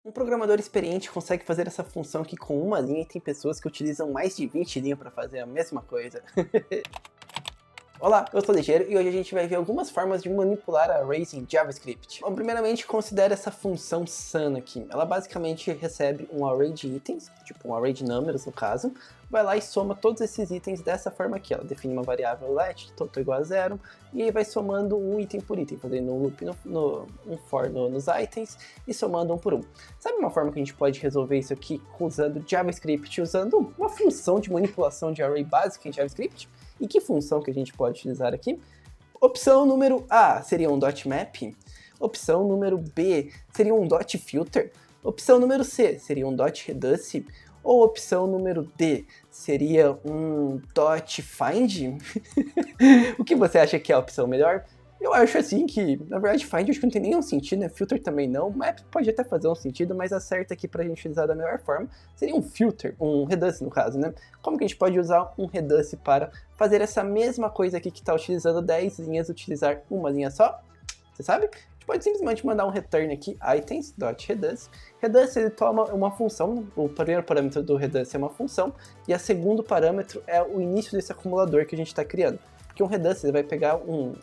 Um programador experiente consegue fazer essa função aqui com uma linha e tem pessoas que utilizam mais de 20 linhas para fazer a mesma coisa. Olá, eu sou o Ligeiro e hoje a gente vai ver algumas formas de manipular arrays em JavaScript. Bom, primeiramente considere essa função sun aqui. Ela basicamente recebe um array de itens, tipo um array de números no caso, vai lá e soma todos esses itens dessa forma aqui. Ela define uma variável let, total igual a 0, e aí vai somando um item por item, fazendo um loop um for nos itens e somando um por um. Sabe uma forma que a gente pode resolver isso aqui usando JavaScript, usando uma função de manipulação de array básica em JavaScript? E que função que a gente pode utilizar aqui? Opção número A seria um .map. Opção número B seria um .filter. Opção número C seria um .reduce. Ou opção número D seria um .find? O que você acha que é a opção melhor? Eu acho assim que, na verdade, find acho que não tem nenhum sentido, né? Filter também não. Map pode até fazer um sentido, mas a certa aqui pra gente utilizar da melhor forma seria um filter, um reduce no caso, né? Como que a gente pode usar um reduce para fazer essa mesma coisa aqui que está utilizando 10 linhas, utilizar uma linha só? Você sabe? A gente pode simplesmente mandar um return aqui, items.reduce. Reduce ele toma uma função, o primeiro parâmetro do reduce é uma função, e o segundo parâmetro é o início desse acumulador que a gente está criando. Porque um reduce ele vai pegar um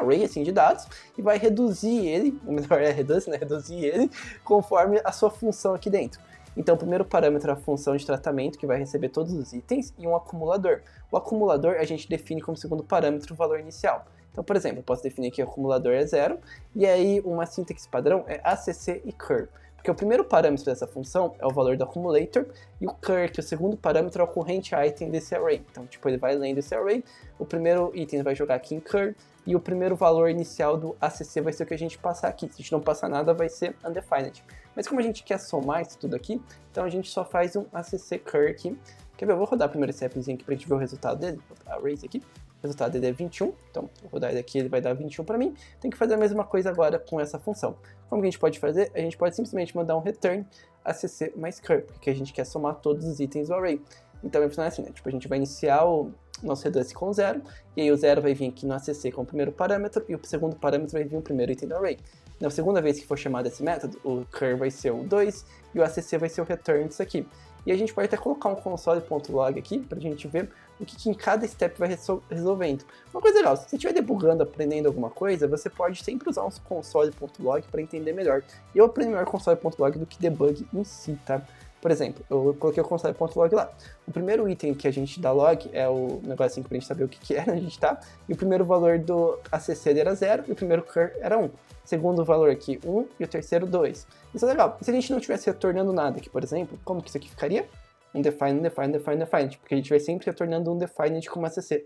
array assim, de dados e vai reduzir ele, o melhor é reduce, né? Reduzir ele conforme a sua função aqui dentro. Então, o primeiro parâmetro é a função de tratamento, que vai receber todos os itens, e um acumulador. O acumulador a gente define como segundo parâmetro o valor inicial. Então, por exemplo, eu posso definir que o acumulador é 0, e aí uma sintaxe padrão é ACC e cur. Porque o primeiro parâmetro dessa função é o valor do accumulator, e o cur, que é o segundo parâmetro, é o corrente item desse array. Então, tipo, ele vai lendo esse array, o primeiro item vai jogar aqui em cur, e o primeiro valor inicial do ACC vai ser o que a gente passar aqui. Se a gente não passar nada, vai ser undefined. Mas como a gente quer somar isso tudo aqui, então a gente só faz um ACC cur aqui. Quer ver? Eu vou rodar primeiro esse appzinho aqui pra gente ver o resultado dele. Vou botar arrays aqui. O resultado dele é 21, então vou rodar ele aqui, ele vai dar 21 para mim. Tem que fazer a mesma coisa agora com essa função. Como que a gente pode fazer? A gente pode simplesmente mandar um return ACC mais cur, porque a gente quer somar todos os itens do array. Então vai funcionar assim, né? Tipo, a gente vai iniciar o nosso reduce com 0, e aí o 0 vai vir aqui no ACC com o primeiro parâmetro, e o segundo parâmetro vai vir o primeiro item do array. Na segunda vez que for chamado esse método, o cur vai ser o 2, e o ACC vai ser o return disso aqui. E a gente pode até colocar um console.log aqui, pra gente ver o que em cada step vai resolvendo. Uma coisa legal, se você estiver debugando, aprendendo alguma coisa, você pode sempre usar um console.log para entender melhor. E eu aprendo melhor console.log do que debug em si, tá? Por exemplo, eu coloquei o console.log lá. O primeiro item que a gente dá log é o negocinho pra gente saber o que é, onde a gente tá. E o primeiro valor do ACC era 0 e o primeiro cur era 1. O segundo valor aqui, 1 e o terceiro, 2. Isso é legal. E se a gente não estivesse retornando nada aqui, por exemplo, como que isso aqui ficaria? Undefined, porque a gente vai sempre retornando undefined como ACC.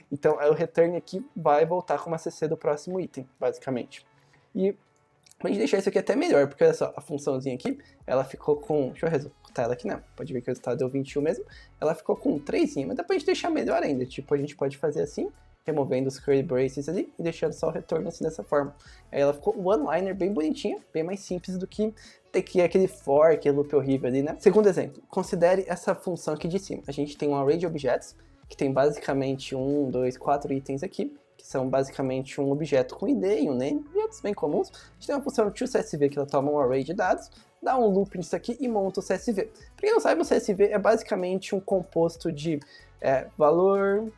Então, o return aqui vai voltar como ACC do próximo item, basicamente. E pra gente deixar isso aqui até melhor, porque olha só, a funçãozinha aqui, ela ficou com... Deixa eu resultar ela aqui, né? Pode ver que o resultado deu 21 mesmo. Ela ficou com 3, mas dá pra gente deixar melhor ainda. Tipo, a gente pode fazer assim, removendo os curly braces ali e deixando só o retorno assim dessa forma. Aí ela ficou one-liner bem bonitinha, bem mais simples do que ter que aquele for, aquele loop horrível ali, né? Segundo exemplo, considere essa função aqui de cima. A gente tem um array de objetos, que tem basicamente 1, 2, 4 itens aqui, que são basicamente um objeto com ID e um name, objetos bem comuns. A gente tem uma função toCSV que ela toma um array de dados, dá um loop nisso aqui e monta o CSV. Pra quem não sabe, o CSV é basicamente um composto de valor,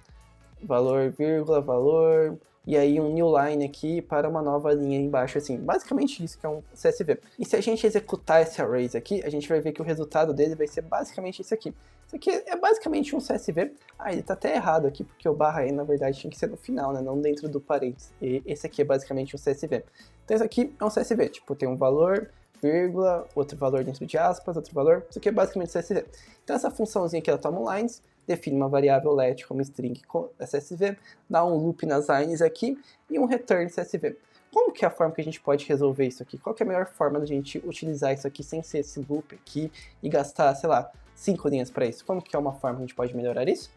vírgula, valor, e aí um new line aqui para uma nova linha embaixo, assim. Basicamente isso que é um CSV. E se a gente executar esse arrays aqui, a gente vai ver que o resultado dele vai ser basicamente isso aqui. Isso aqui é basicamente um CSV. Ah, ele tá até errado aqui, porque o barra aí, na verdade, tinha que ser no final, né? Não dentro do parênteses. E esse aqui é basicamente um CSV. Então isso aqui é um CSV, tipo, tem um valor, vírgula, outro valor dentro de aspas, outro valor. Isso aqui é basicamente CSV. Então essa funçãozinha aqui, ela toma lines, define uma variável let como string CSV, dá um loop nas lines aqui e um return CSV. Como que é a forma que a gente pode resolver isso aqui? Qual que é a melhor forma da gente utilizar isso aqui sem ser esse loop aqui e gastar, sei lá, 5 linhas para isso? Como que é uma forma que a gente pode melhorar isso?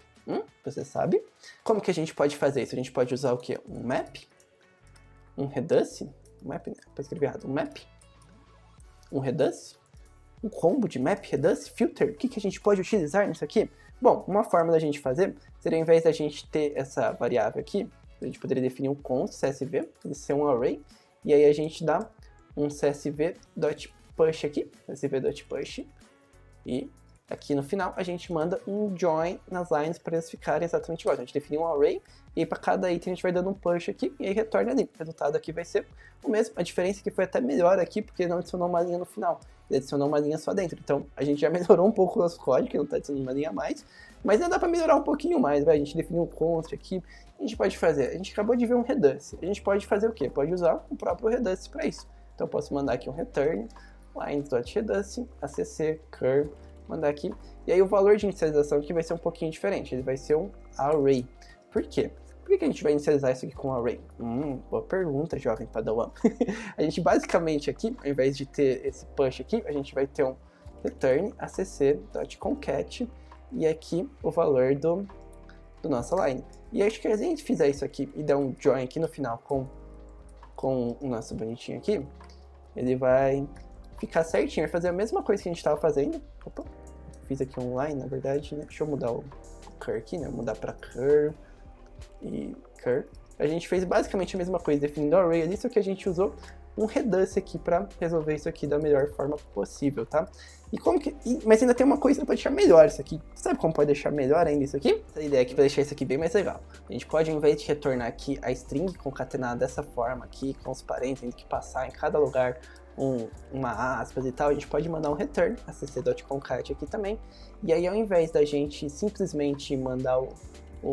Você sabe? Como que a gente pode fazer isso? A gente pode usar o quê? Um map? Um reduce? Um map, né? Para escrever errado. Um map? Um reduce? Um combo de map, reduce, filter? O que a gente pode utilizar nisso aqui? Bom, uma forma da gente fazer seria, ao invés da gente ter essa variável aqui, a gente poderia definir um const CSV, ele ser um array, e aí a gente dá um CSV push aqui, esse v.push, e aqui no final a gente manda um join nas lines para eles ficarem exatamente iguais. A gente definiu um array, e aí para cada item a gente vai dando um push aqui, e aí retorna ali. O resultado aqui vai ser o mesmo. A diferença é que foi até melhor aqui, porque não adicionou uma linha no final. Ele adicionou uma linha só dentro. Então a gente já melhorou um pouco o nosso código, que não está adicionando uma linha a mais, mas ainda dá para melhorar um pouquinho mais, vai. A gente definiu um const aqui. A gente pode fazer, a gente acabou de ver um Redux. A gente pode fazer o quê? Pode usar o próprio Redux para isso. Então eu posso mandar aqui um return, lines.redux, acc, curve, mandar aqui. E aí o valor de inicialização aqui vai ser um pouquinho diferente, ele vai ser um array. Por quê? Por que a gente vai inicializar isso aqui com um array? Boa pergunta, jovem padawan. A gente basicamente aqui, ao invés de ter esse push aqui, a gente vai ter um return acc.concat e aqui o valor do nossa line. E acho que se a gente fizer isso aqui e der um join aqui no final com o nosso bonitinho aqui, ele vai ficar certinho, vai fazer a mesma coisa que a gente estava fazendo. Opa, fiz aqui um line, na verdade, né? Deixa eu mudar o cur aqui, né? Mudar para cur e cur. A gente fez basicamente a mesma coisa, definindo o array ali, só que a gente usou um Redux aqui para resolver isso aqui da melhor forma possível, tá? Mas ainda tem uma coisa para deixar melhor isso aqui. Sabe como pode deixar melhor ainda isso aqui? Essa ideia aqui para deixar isso aqui bem mais legal. A gente pode, ao invés de retornar aqui a string concatenada dessa forma aqui, com os parênteses, tendo que passar em cada lugar uma aspas e tal, a gente pode mandar um return, acc.concat aqui também. E aí, ao invés da gente simplesmente mandar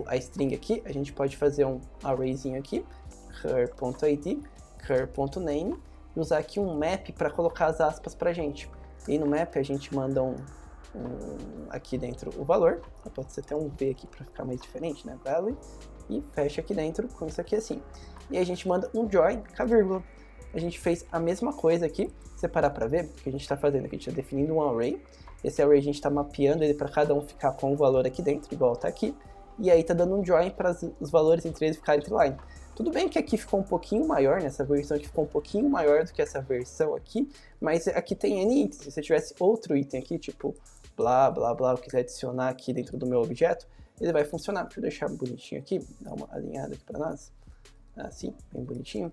a string aqui, a gente pode fazer um arrayzinho aqui, cur.id, cur.name, e usar aqui um map para colocar as aspas pra gente. E no map a gente manda aqui dentro o valor, pode ser até um V aqui para ficar mais diferente, né, value, e fecha aqui dentro com isso aqui assim. E aí a gente manda um join com a vírgula. A gente fez a mesma coisa aqui, se você parar para ver, o que a gente está fazendo aqui, a gente está definindo um array, esse array a gente está mapeando ele para cada um ficar com o valor aqui dentro, igual está aqui, e aí está dando um join para os valores entre eles ficarem entre line. Tudo bem que aqui ficou um pouquinho maior, nessa versão aqui ficou um pouquinho maior do que essa versão aqui, mas aqui tem N itens. Se você tivesse outro item aqui, tipo blá blá blá, eu quiser adicionar aqui dentro do meu objeto, ele vai funcionar. Deixa eu deixar bonitinho aqui, dar uma alinhada aqui para nós, assim, bem bonitinho.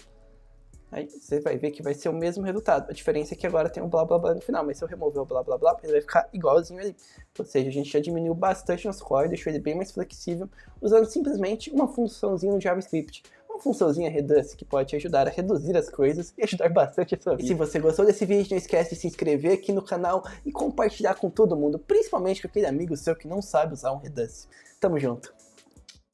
Aí você vai ver que vai ser o mesmo resultado. A diferença é que agora tem um blá blá blá no final, mas se eu remover o blá blá blá, ele vai ficar igualzinho ali. Ou seja, a gente já diminuiu bastante nosso código, deixou ele bem mais flexível, usando simplesmente uma funçãozinha no JavaScript. Uma funçãozinha Redux que pode te ajudar a reduzir as coisas e ajudar bastante a sua vida. E se você gostou desse vídeo, não esquece de se inscrever aqui no canal e compartilhar com todo mundo, principalmente com aquele amigo seu que não sabe usar um Redux. Tamo junto!